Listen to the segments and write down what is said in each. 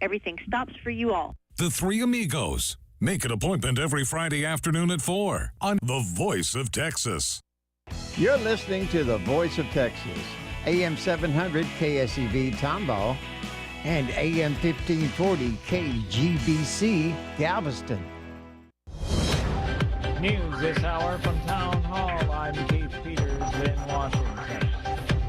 everything stops for you all. The Three Amigos. Make an appointment every Friday afternoon at 4 on The Voice of Texas. You're listening to The Voice of Texas, AM 700 KSEV Tomball and AM 1540 KGBC Galveston. News this hour from Town Hall. I'm Keith Peters in Washington.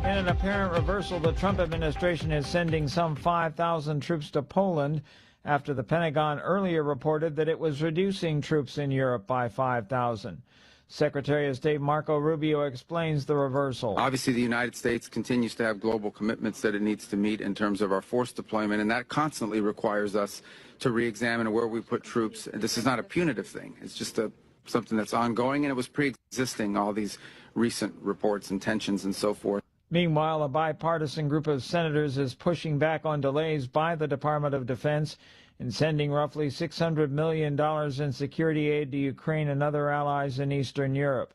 In an apparent reversal, the Trump administration is sending some 5,000 troops to Poland after the Pentagon earlier reported that it was reducing troops in Europe by 5,000. Secretary of State Marco Rubio explains the reversal. Obviously, the United States continues to have global commitments that it needs to meet in terms of our force deployment, and that constantly requires us to re-examine where we put troops. And this is not a punitive thing. It's just something that's ongoing, and it was pre-existing, all these recent reports and tensions and so forth. Meanwhile, a bipartisan group of senators is pushing back on delays by the Department of Defense in sending roughly $600 million in security aid to Ukraine and other allies in Eastern Europe.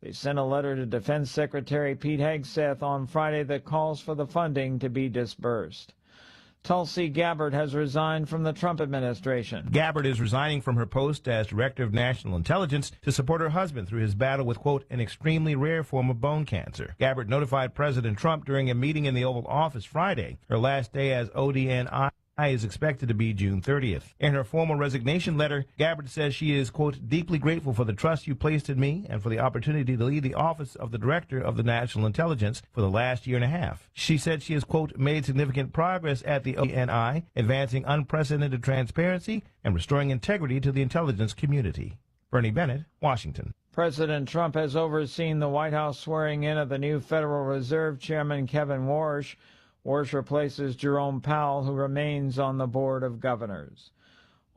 They sent a letter to Defense Secretary Pete Hegseth on Friday that calls for the funding to be disbursed. Tulsi Gabbard has resigned from the Trump administration. Gabbard is resigning from her post as Director of National Intelligence to support her husband through his battle with, quote, an extremely rare form of bone cancer. Gabbard notified President Trump during a meeting in the Oval Office Friday. Her last day as ODNI is expected to be June 30th. In her formal resignation letter, Gabbard says she is, quote, deeply grateful for the trust you placed in me and for the opportunity to lead the office of the Director of the National Intelligence for the last year and a half. She said she has, quote, made significant progress at the ODNI, advancing unprecedented transparency and restoring integrity to the intelligence community. Bernie Bennett, Washington. President Trump has overseen the White House swearing in of the new Federal Reserve Chairman Kevin Warsh. Warsh replaces Jerome Powell, who remains on the Board of Governors.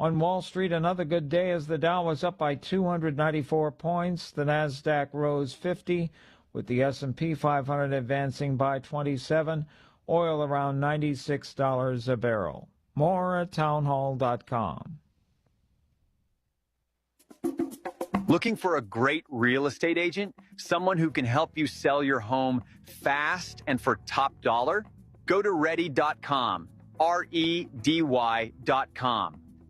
On Wall Street, another good day as the Dow was up by 294 points. The Nasdaq rose 50, with the S&P 500 advancing by 27. Oil around $96 a barrel. More at townhall.com. Looking for a great real estate agent? Someone who can help you sell your home fast and for top dollar? Go to ready.com, REDY.com.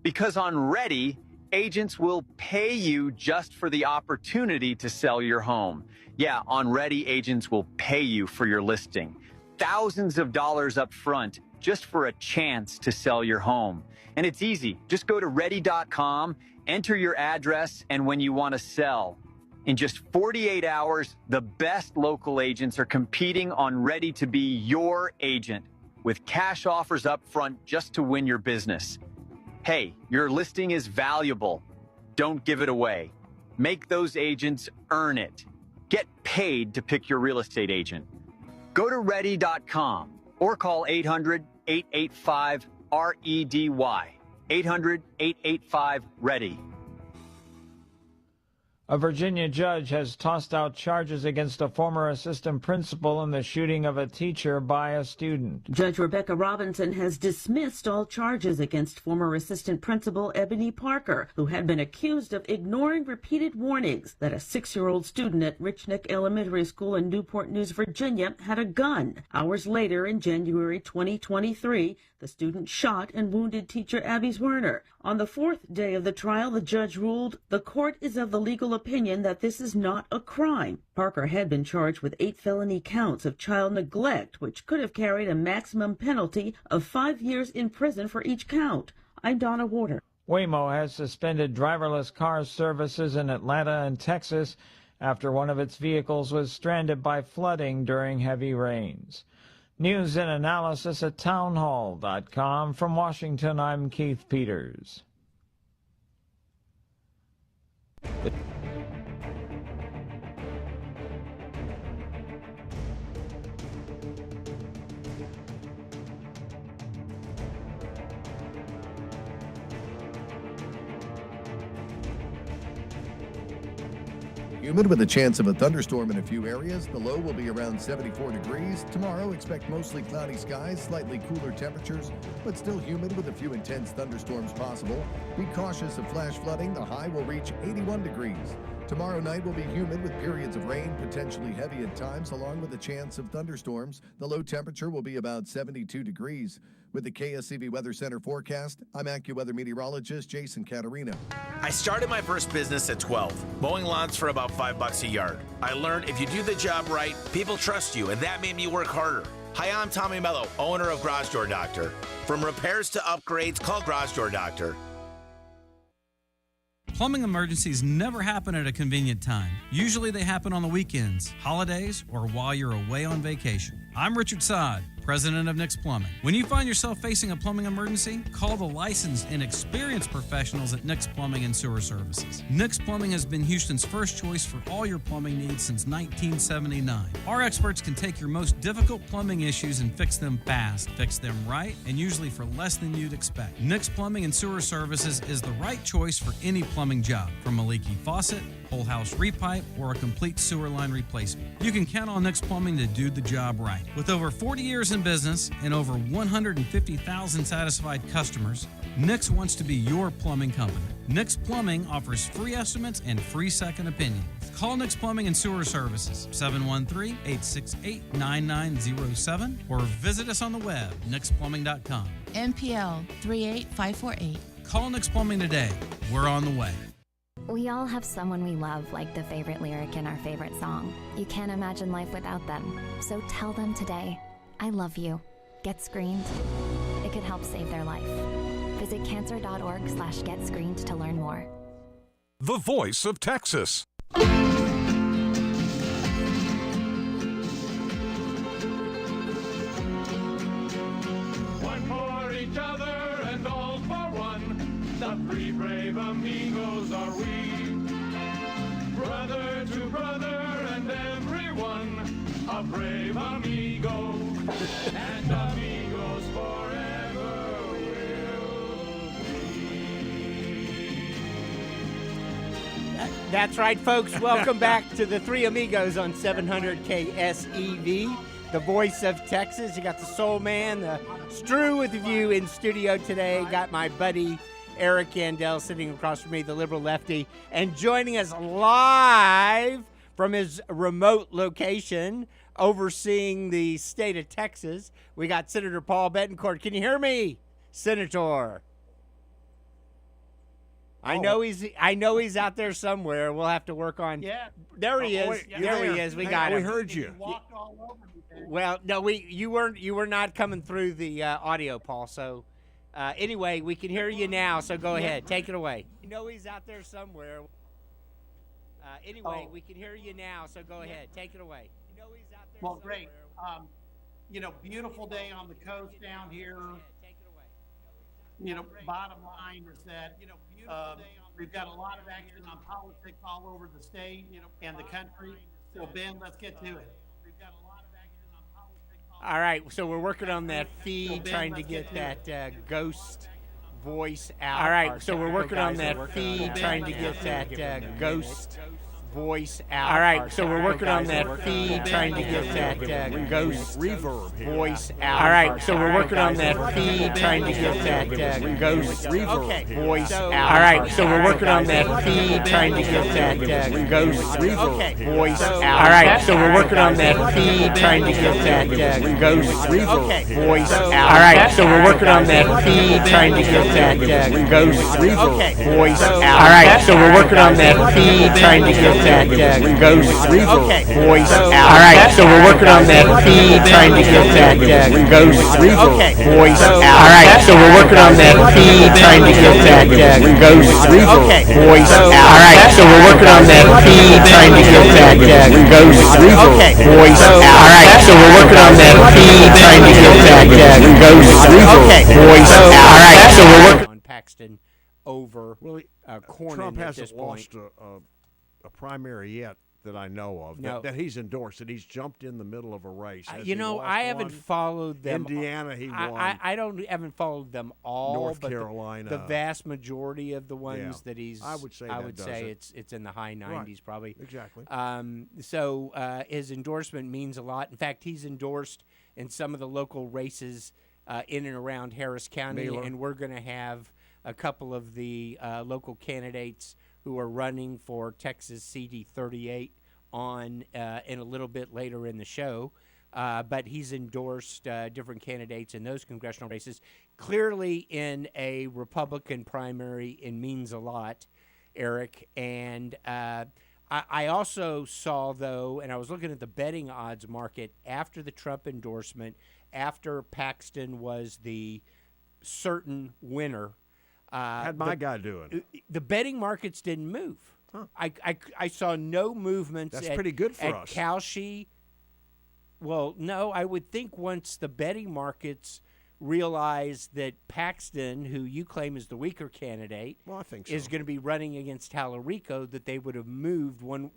Because on Ready, agents will pay you just for the opportunity to sell your home. Yeah, on Ready, agents will pay you for your listing. Thousands of dollars up front just for a chance to sell your home. And it's easy. Just go to ready.com, enter your address, and when you want to sell. In just 48 hours, the best local agents are competing on Ready to be your agent with cash offers up front just to win your business. Hey, your listing is valuable. Don't give it away. Make those agents earn it. Get paid to pick your real estate agent. Go to ready.com or call 800-885-REDY. 800-885-READY. A Virginia judge has tossed out charges against a former assistant principal in the shooting of a teacher by a student. Judge Rebecca Robinson has dismissed all charges against former assistant principal Ebony Parker, who had been accused of ignoring repeated warnings that a 6-year-old student at Rich Neck Elementary School in Newport News, Virginia, had a gun. Hours later, in January 2023, the student shot and wounded teacher Abby Werner. On the 4th day of the trial, the judge ruled the court is of the legal opinion that this is not a crime. Parker had been charged with 8 felony counts of child neglect, which could have carried a maximum penalty of 5 years in prison for each count. I'm Donna Warder. Waymo has suspended driverless car services in Atlanta and Texas after one of its vehicles was stranded by flooding during heavy rains. News and analysis at townhall.com. From Washington, I'm Keith Peters. Humid with a chance of a thunderstorm in a few areas. The low will be around 74 degrees. Tomorrow, expect mostly cloudy skies, slightly cooler temperatures, but still humid with a few intense thunderstorms possible. Be cautious of flash flooding. The high will reach 81 degrees. Tomorrow night will be humid with periods of rain, potentially heavy at times, along with a chance of thunderstorms. The low temperature will be about 72 degrees. With the KSEV Weather Center forecast, I'm AccuWeather meteorologist Jason Caterina. I started my first business at 12, mowing lawns for about $5 a yard. I learned if you do the job right, people trust you, and that made me work harder. Hi, I'm Tommy Mello, owner of Garage Door Doctor. From repairs to upgrades, call Garage Door Doctor. Plumbing emergencies never happen at a convenient time. Usually they happen on the weekends, holidays, or while you're away on vacation. I'm Richard Sod, president of Nick's Plumbing. When you find yourself facing a plumbing emergency, call the licensed and experienced professionals at Nick's Plumbing and Sewer Services. Nick's Plumbing has been Houston's first choice for all your plumbing needs since 1979. Our experts can take your most difficult plumbing issues and fix them fast, fix them right, and usually for less than you'd expect. Nick's Plumbing and Sewer Services is the right choice for any plumbing job, from a leaky faucet, whole house repipe, or a complete sewer line replacement. You can count on Nick's Plumbing to do the job right. With over 40 years in business and over 150,000 satisfied customers, Nick's wants to be your plumbing company. Nick's Plumbing offers free estimates and free second opinions. Call Nick's Plumbing and Sewer Services, 713-868-9907, or visit us on the web, nicksplumbing.com. MPL 38548. Call Nick's Plumbing today. We're on the way. We all have someone we love, like the favorite lyric in our favorite song. You can't imagine life without them. So tell them today, I love you. Get screened. It could help save their life. Visit cancer.org/getscreened to learn more. The voice of Texas. One for each other and all for one. The three brave amigos are we. Brother to brother and everyone, a brave amigo, and amigos forever will be. That's right, folks. Welcome back to the Three Amigos on 700 KSEV, the voice of Texas. You got the Soul Man, the Strew with you in studio today. Got my buddy Eric Gandel sitting across from me, the liberal lefty, and joining us live from his remote location overseeing the state of Texas. We got Senator Paul Betancourt. Can you hear me, Senator? I know he's out there somewhere. We'll have to work on. Yeah, there he is. Wait, there he is. We got him. We heard you. Well, no, you were not coming through the audio, Paul. So. Anyway, we can hear you now, so go ahead. Take it away. You know he's out there somewhere. Anyway, we can hear you now, so go ahead. Take it away. You know he's out there somewhere. Great. Beautiful day on the coast down here. Take it away. Bottom line is that, we've got a lot of action on politics all over the state, and the country. So, Ben, let's get to it. We've got a lot of action on politics. All right, so we're working on that feed, trying to get that ghost voice out. All right, so we're working on that feed, trying to get that ghost voice out. All right, so we're working on that feed, trying to get that ghost reverb voice out. All right, so we're working on that feed, trying to get that ghost reverb voice out. All right, so we're working on that feed, trying to get that ghost reverb voice out. All right, so we're working on that feed, trying to get that ghost reverb voice out. All right, so we're working on that feed, trying to get that ghost reverb voice out. All right, so we're working on that feed, trying to get that ghost reverb voice out. All right, so we're working on that feed, trying to get that ghost reverb voice out. All right, so we're working on that feed, trying to get that ghost reverb voice out. All right, so we're working on that feed, trying to get that ghost reverb voice out. All right, so we're working on that feed, trying to get that ghost reverb voice out. All right, so we're working on Paxton over Cornyn. Trump at hasn't this point. lost a primary yet that I know of, No. that he's endorsed, that he's jumped in the middle of a race. Has You he know, lost I haven't one? followed them. Indiana, he won. I haven't followed them all. North but Carolina. the vast majority of the ones that he's. I would say it's in the high 90s Right. probably. Exactly. So his endorsement means a lot. In fact, he's endorsed in some of the local races in and around Harris County, Miller. and we're going to have a couple of the local candidates who are running for Texas CD 38 on in a little bit later in the show. But he's endorsed different candidates in those congressional races. Clearly, in a Republican primary, it means a lot, Eric. And I also saw, though, and I was looking at the betting odds market after the Trump endorsement, after Paxton was the certain winner. How'd my guy doing? The betting markets didn't move. Huh. I saw no movements. That's pretty good for us. Kalshi. Well, no, I would think once the betting markets realize that Paxton, who you claim is the weaker candidate, I think so, is going to be running against Tallarico, that they would have moved one,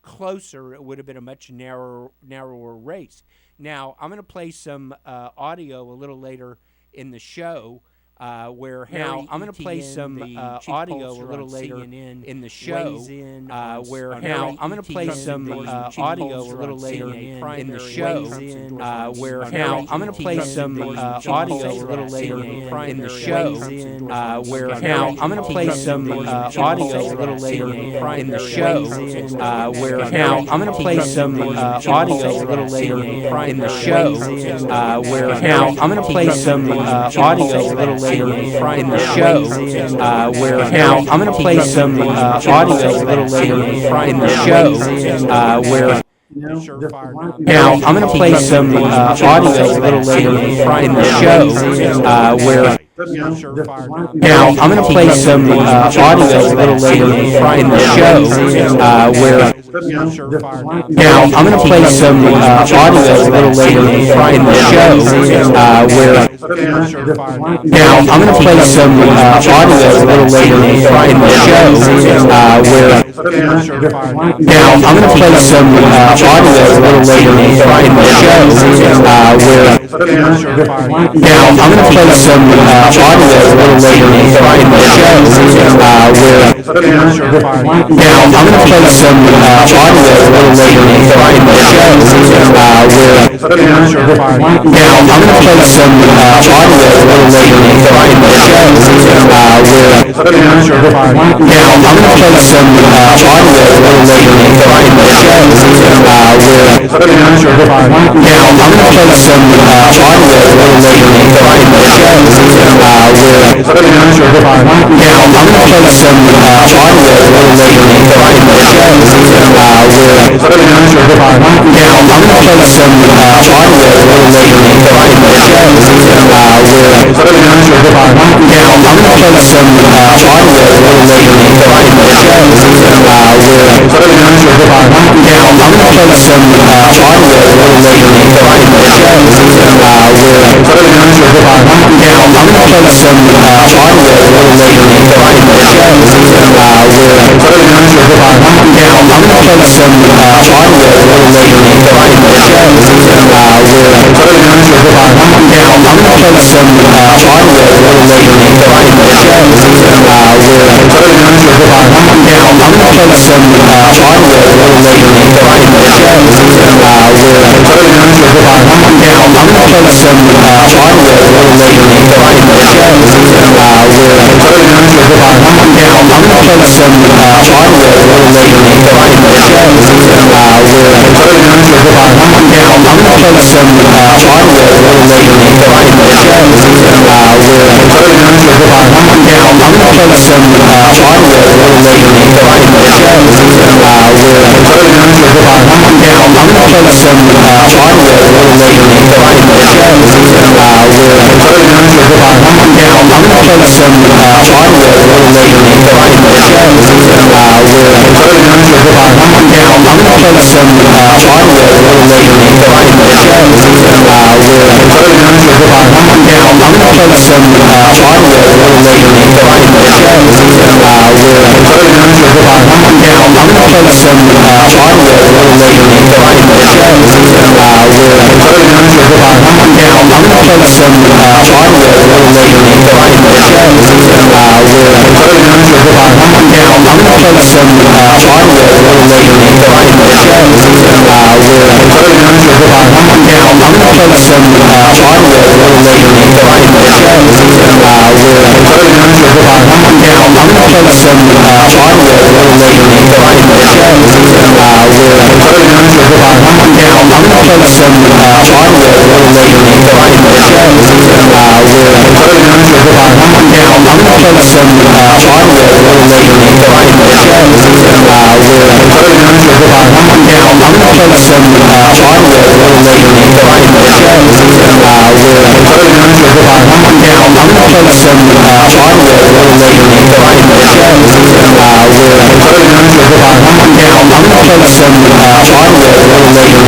closer. It would have been a much narrower race. Now, I'm going to play some audio a little later in the show. Where Harry I'm going to play some audio a little later in the show. Where I'm going to play some audio a little later in the show. Where I'm going to play some audio a little later in the show. Where I'm going to play some audio a little later in the show. Where I'm going to play some audio a little later in the show. Where I'm going to play some audio a little later in the show, where I'm going to play some audio a little later in the show, where now I'm going to play some audio a little later in the show, where now I'm going to play some audio a little later in the show, where now I'm going to play some audio a little later in the show, where now I'm going to play some audio a little later in the show, where now I'm going to play some audio a little later in the show, where now I'm going to play some audio a little later in the show, where now I'm going to play some audio a little later in the show, where now I'm going to play some audio a little later in the show, where now I'm going to play some audio a little later in the show, where now I'm going to play some audio a little later in the show, where now I'm going to play some audio a little later in the show, where now I'm going to play some audio a little later in the show, where now I'm going to play some audio a little later in the show, where now I'm going to play some audio a little later in the show, where now I'm going to play some audio a little later in the show, where now I'm going to play some audio a little later in the show, where now I'm going to play some audio a little later in the show, where now I'm going to play some audio a little later in the show, where now I'm going to play some audio a little later in the show, where now I'm going to play some audio a little later in the show, where now I'm going to play some audio a little later in the show, where now I'm going to play some audio a little later in the show, where now I'm going to play some audio a little later in the show, where now I'm going to play some audio a little later in the show, where now I'm going to play some audio a little later in the show, where now I'm going to play some audio a little later in the show, where now I'm going to play some audio a little later in the show, where now I'm going to play some audio a little later in the show, where now I'm going to play some audio a little later in the show, where now I'm going to play some audio a little later in the show, where now I'm going to play some audio play some audio a little later in the show.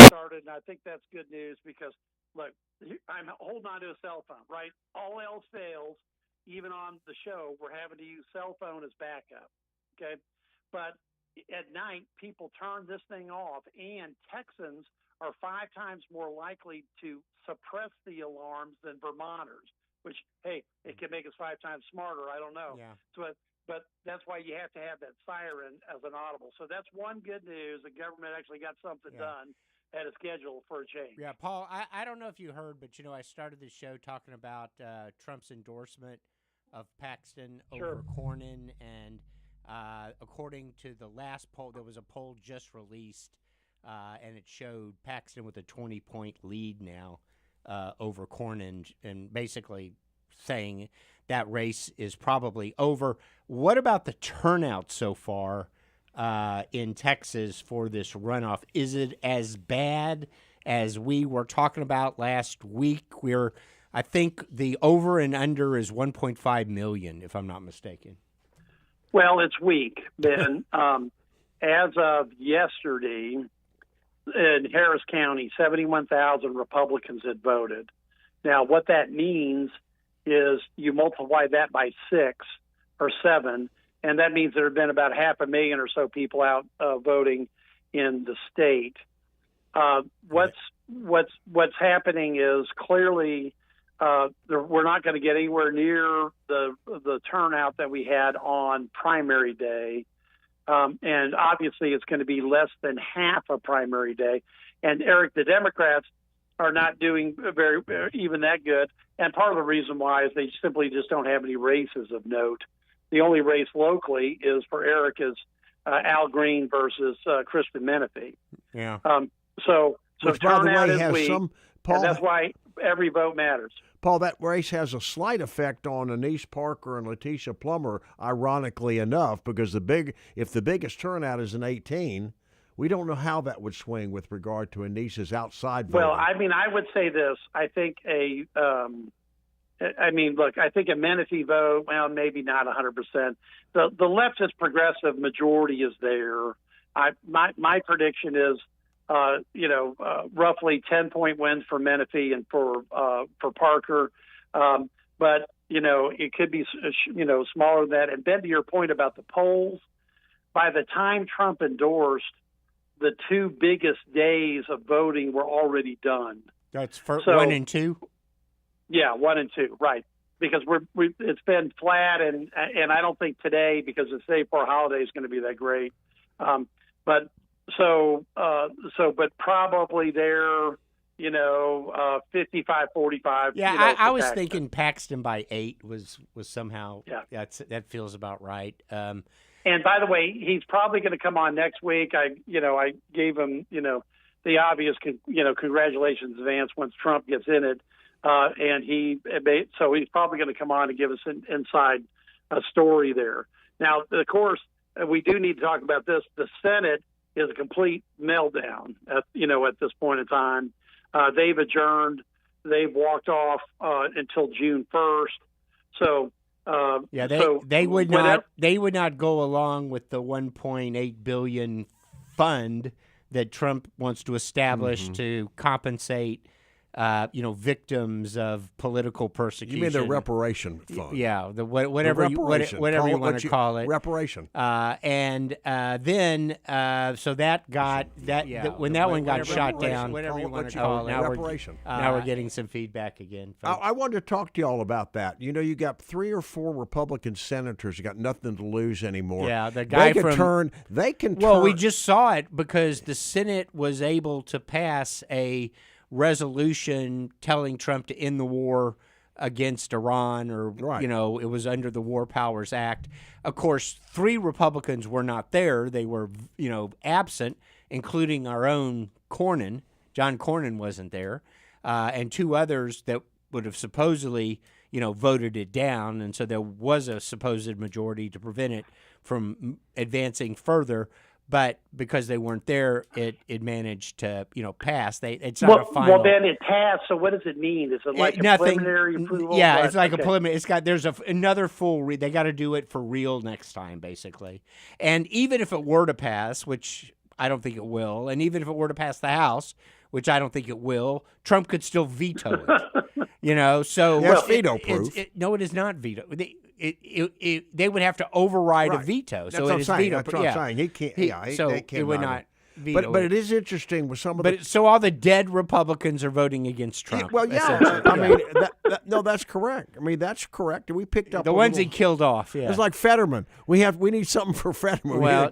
Started, and I think that's good news because, look, I'm holding on to a cell phone, right? All else fails, even on the show, we're having to use cell phone as backup, okay? But at night, people turn this thing off, and Texans are 5 times more likely to suppress the alarms than Vermonters, which, hey, it can make us 5 times smarter. I don't know. Yeah. So, but that's why you have to have that siren as an audible. So that's one good news. The government actually got something done at a schedule for a change. Yeah, Paul, I don't know if you heard, but, I started the show talking about Trump's endorsement of Paxton over Cornyn, and according to the last poll, there was a poll just released, and it showed Paxton with a 20-point lead now over Cornyn, and basically saying that race is probably over. What about the turnout so far in Texas for this runoff? Is it as bad as we were talking about last week? I think the over and under is 1.5 million, if I'm not mistaken. Well, it's weak, Ben. As of yesterday, in Harris County, 71,000 Republicans had voted. Now, what that means is you multiply that by 6 or 7, and that means there have been about 500,000 or so people out voting in the state. What's happening is clearly we're not going to get anywhere near the turnout that we had on primary day, and obviously it's going to be less than half of primary day. And Eric, the Democrats are not doing very even that good, and part of the reason why is they simply just don't have any races of note. The only race locally is for Eric is Al Green versus Kristen Menefee. Yeah. So Which, by the turnout way, is has weak, some, Paul, and that's why every vote matters. Paul, that race has a slight effect on Anise Parker and Letitia Plummer, ironically enough, because if the biggest turnout is in 18, we don't know how that would swing with regard to Anise's outside voting. Well, I mean, I would say this. I think I think a Menefee vote, well, maybe not 100%. The leftist progressive majority is there. My prediction is, roughly 10-point wins for Menefee and for Parker. But, it could be, smaller than that. And Ben, to your point about the polls, by the time Trump endorsed, the 2 biggest days of voting were already done. That's for 1 and 2? Yeah, 1 and 2, right? Because it's been flat, and I don't think today, because the day before holiday, is going to be that great. But probably they're 55-45. Yeah, I was thinking Paxton by 8 was somehow. Yeah, that feels about right. And by the way, he's probably going to come on next week. I gave him the obvious congratulations in advance once Trump gets in it. And he's probably going to come on and give us an inside story there. Now, of course, we do need to talk about this. The Senate is a complete meltdown at this point in time. They've adjourned. They've walked off until June 1st. So they would not go along with the $1.8 billion fund that Trump wants to establish to compensate victims of political persecution. You mean the reparation fund? Yeah, whatever you want to call it. Reparation. And then so that got when that one got shot down. Whatever you want to call it. Reparation. Now we're getting some feedback again. I wanted to talk to you all about that. You got 3 or 4 Republican senators who got nothing to lose anymore. Yeah, the guy They can turn. Well, we just saw it because the Senate was able to pass a resolution telling Trump to end the war against Iran, or it was under the War Powers Act. Of course, 3 Republicans were not there; they were absent, including our own Cornyn. John Cornyn wasn't there, and 2 others that would have supposedly voted it down, and so there was a supposed majority to prevent it from advancing further. But because they weren't there, it managed to pass. It's not a final. Well, then it passed. So what does it mean? Is it like a preliminary approval? Yeah, it's like a preliminary. There's another full. They got to do it for real next time, basically. And even if it were to pass, which I don't think it will, and even if it were to pass the House, which I don't think it will, Trump could still veto it. So it's veto proof. No, it is not veto. They would have to override a veto. So it is veto. That's what I'm saying. He can't. It would not. Veto but it is interesting with some of the. So all the dead Republicans are voting against Trump. No, that's correct. That's correct. And we picked up the ones he killed off. Yeah, it's like Fetterman. We need something for Fetterman.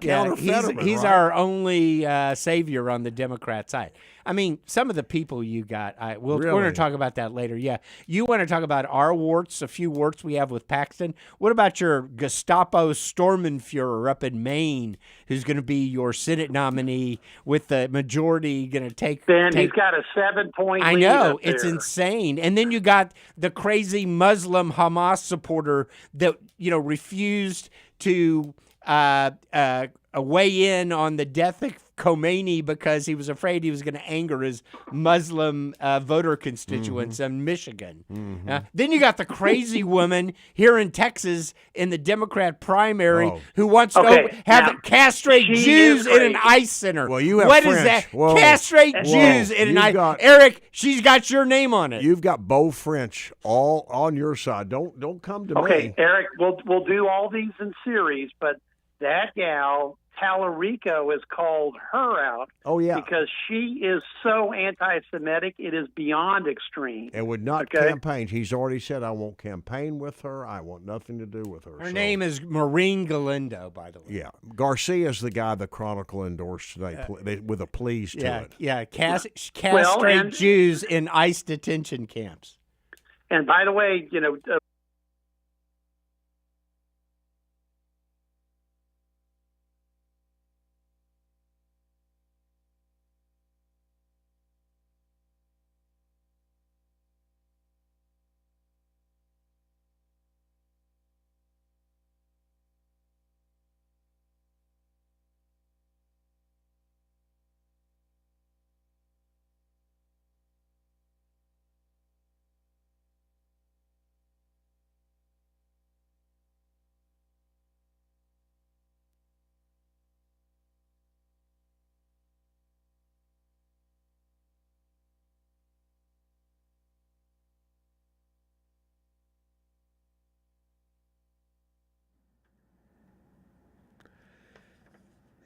He's our only savior on the Democrat side. Some of the people you got. We're going to talk about that later. Yeah, you want to talk about our warts, a few warts we have with Paxton. What about your Gestapo Stormenfuhrer up in Maine, who's going to be your Senate nominee with the majority going to take? He's got a 7-point lead. I know, it's insane. And then you got the crazy Muslim Hamas supporter that refused to weigh in on the death of Khomeini because he was afraid he was going to anger his Muslim voter constituents in Michigan. Then you got the crazy woman here in Texas in the Democrat primary who wants to castrate Jews in an ICE center. Well, you have what French. is that? Whoa. Castrate Jews in an ICE. Eric, she's got your name on it. You've got Beau French all on your side. Don't come to me. Okay, Eric, we'll do all these in series, but that gal Tallarico has called her out. Oh, yeah. Because she is so anti-Semitic, it is beyond extreme. And would not campaign. He's already said, I won't campaign with her. I want nothing to do with her. Her name is Maureen Galindo, by the way. Yeah. Garcia's the guy the Chronicle endorsed today with a please to it. Yeah, castrate Jews in ICE detention camps. And by the way,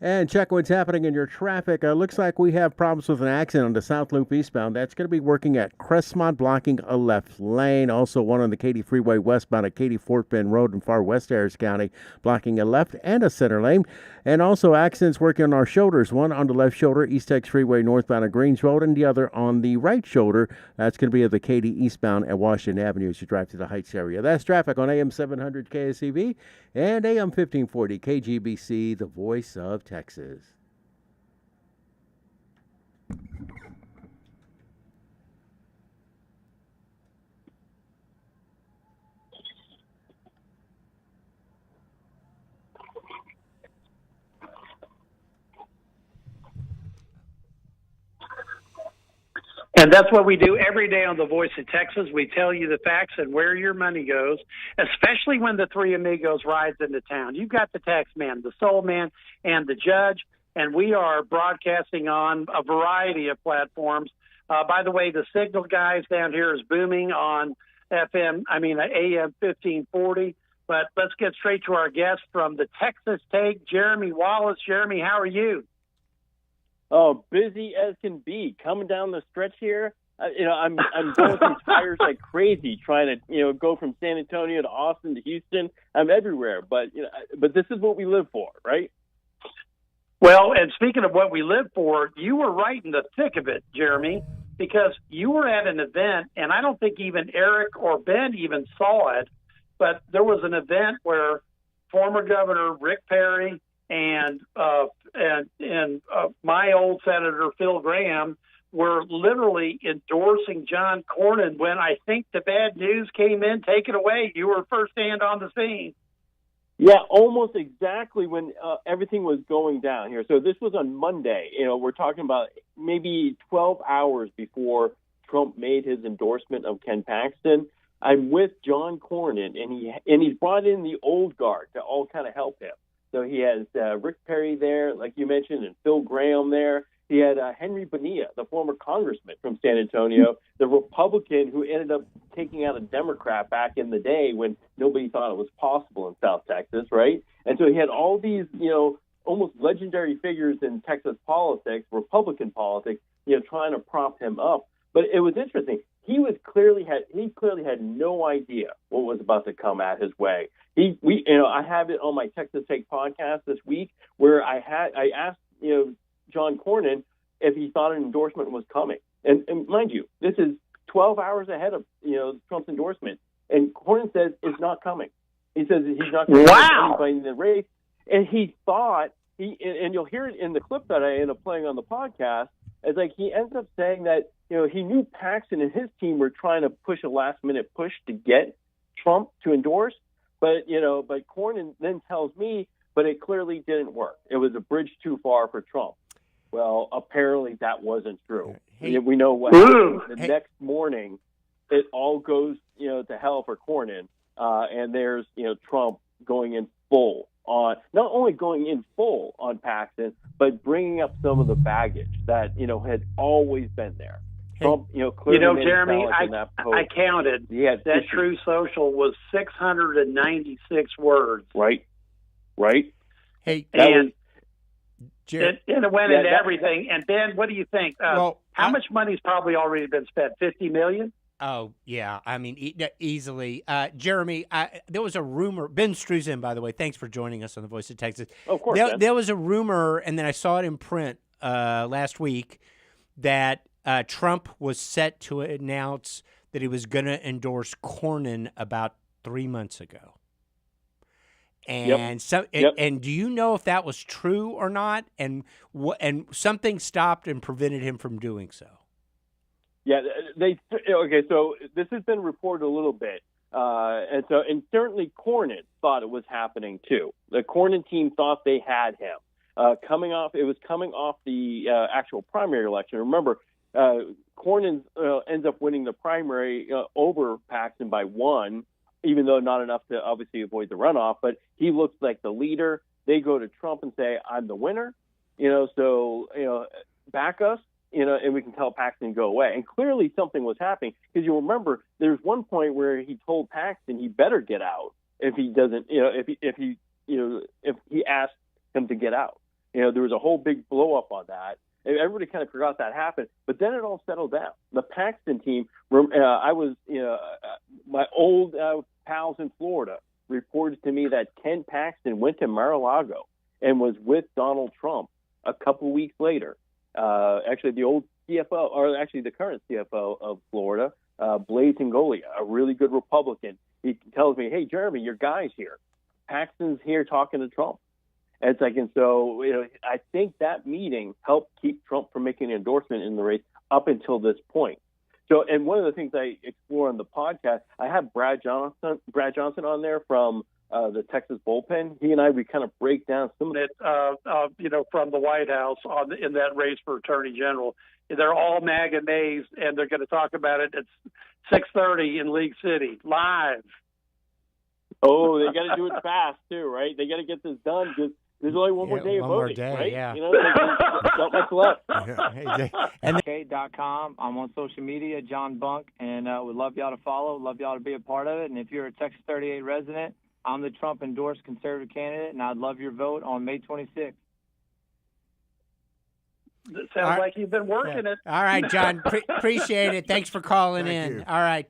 And check what's happening in your traffic. Looks like we have problems with an accident on the South Loop eastbound. That's going to be working at Crestmont, blocking a left lane. Also one on the Katy Freeway westbound at Katy Fort Bend Road in far west Harris County, blocking a left and a center lane. And also accidents working on our shoulders. One on the left shoulder, East Tex Freeway northbound at Greens Road, and the other on the right shoulder. That's going to be at the Katy eastbound at Washington Avenue as you drive to the Heights area. That's traffic on AM 700 KSEV and AM 1540 KGBC, the voice of Texas. And that's what we do every day on The Voice of Texas. We tell you the facts and where your money goes, especially when the three amigos rides into town. You've got the tax man, the soul man, and the judge, and we are broadcasting on a variety of platforms. By the way, the signal guys down here is booming on AM 1540. But let's get straight to our guest from the Texas Take, Jeremy Wallace. Jeremy, how are you? Oh, busy as can be. Coming down the stretch here, I'm going through tires like crazy, trying to go from San Antonio to Austin to Houston. I'm everywhere, but this is what we live for, right? Well, and speaking of what we live for, you were right in the thick of it, Jeremy, because you were at an event, and I don't think even Eric or Ben even saw it, but there was an event where former Governor Rick Perry and my old Senator Phil Graham were literally endorsing John Cornyn when I think the bad news came in. Take it away. You were firsthand on the scene. Yeah, almost exactly when everything was going down here. So this was on Monday. We're talking about maybe 12 hours before Trump made his endorsement of Ken Paxton. I'm with John Cornyn, and he's brought in the old guard to all kind of help him. So he has Rick Perry there, like you mentioned, and Phil Graham there. He had Henry Bonilla, the former congressman from San Antonio, the Republican who ended up taking out a Democrat back in the day when nobody thought it was possible in South Texas, right? And so he had all these, almost legendary figures in Texas politics, Republican politics, trying to prop him up. But it was interesting. He clearly had no idea what was about to come at his way. I have it on my Texas Take podcast this week where I asked, John Cornyn if he thought an endorsement was coming. And mind you, this is 12 hours ahead of, Trump's endorsement. And Cornyn says it's not coming. He says he's not going to put anybody in the race. And he thought, and you'll hear it in the clip that I end up playing on the podcast, it's like he ends up saying that, he knew Paxton and his team were trying to push a last-minute push to get Trump to endorse. But Cornyn then tells me, but it clearly didn't work. It was a bridge too far for Trump. Well, apparently that wasn't true. Hey. We know what happened. The next morning, it all goes, to hell for Cornyn. And there's, Trump going in full on, not only going in full on Paxton, but bringing up some of the baggage that, had always been there. Trump, clearly Jeremy, I counted. That True Social was 696 words. Right. Hey, and it went into everything. And Ben, what do you think? How much money's probably already been spent? $50 million? Oh, yeah. I mean, easily. Jeremy, there was a rumor. Ben Struzan, by the way, thanks for joining us on The Voice of Texas. Of course, there was a rumor, and then I saw it in print last week, that Trump was set to announce that he was going to endorse Cornyn about 3 months ago. And and do you know if that was true or not? And something stopped and prevented him from doing so. Yeah, so this has been reported a little bit, and certainly Cornyn thought it was happening too. The Cornyn team thought they had him coming off the actual primary election. Remember, Cornyn ends up winning the primary over Paxton by 1. Even though not enough to obviously avoid the runoff, but he looks like the leader. They go to Trump and say, I'm the winner, back us, and we can tell Paxton to go away. And clearly something was happening because you remember there's one point where he told Paxton he better get out if he doesn't, if he asked him to get out. There was a whole big blow up on that. Everybody kind of forgot that happened, but then it all settled down. The Paxton team, my old pals in Florida reported to me that Ken Paxton went to Mar-a-Lago and was with Donald Trump a couple weeks later. Actually, the old CFO, or actually the current CFO of Florida, Blaise Ingoglia, a really good Republican, he tells me, hey, Jeremy, your guy's here. Paxton's here talking to Trump. And I think that meeting helped keep Trump from making an endorsement in the race up until this point. So, and one of the things I explore on the podcast, I have Brad Johnson on there from the Texas bullpen. He and we kind of break down some of it, from the White House in that race for Attorney General. They're all MAGA nays, and they're going to talk about it at 6:30 in League City live. Oh, they got to do it fast too, right? They got to get this done because there's only one more day of voting, right? Yeah. Not much left. And K.com. I'm on social media, John Bunk, and would love y'all to follow, love y'all to be a part of it. And if you're a Texas 38 resident, I'm the Trump-endorsed conservative candidate, and I'd love your vote on May 26th. It sounds like you've been working it. All right, John. Appreciate it. Thanks for calling in. you. All right,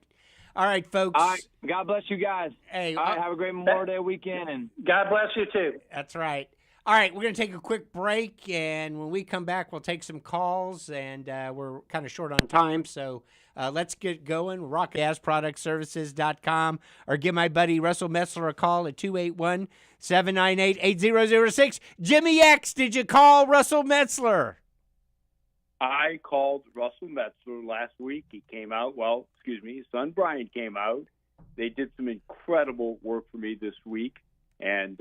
folks. All right. God bless you guys. Hey, all right, have a great Memorial Day weekend. And God bless you, too. That's right. All right, we're going to take a quick break, and when we come back, we'll take some calls, and we're kind of short on time, so let's get going. RockGasProductServices.com, or give my buddy Russell Metzler a call at 281-798-8006. Jimmy X, did you call Russell Metzler? I called Russell Metzler last week. He came out. Well, his son Brian came out. They did some incredible work for me this week and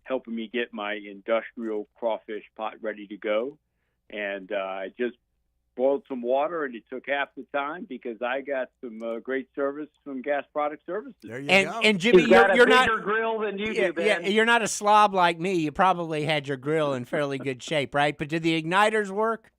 helping me get my industrial crawfish pot ready to go. And I just boiled some water, and it took half the time because I got some great service from Gas Product Services. There you and, go. And Jimmy, you're not bigger grill than you do, Ben. you're not a slob like me. You probably had your grill in fairly good shape, right? But did the igniters work?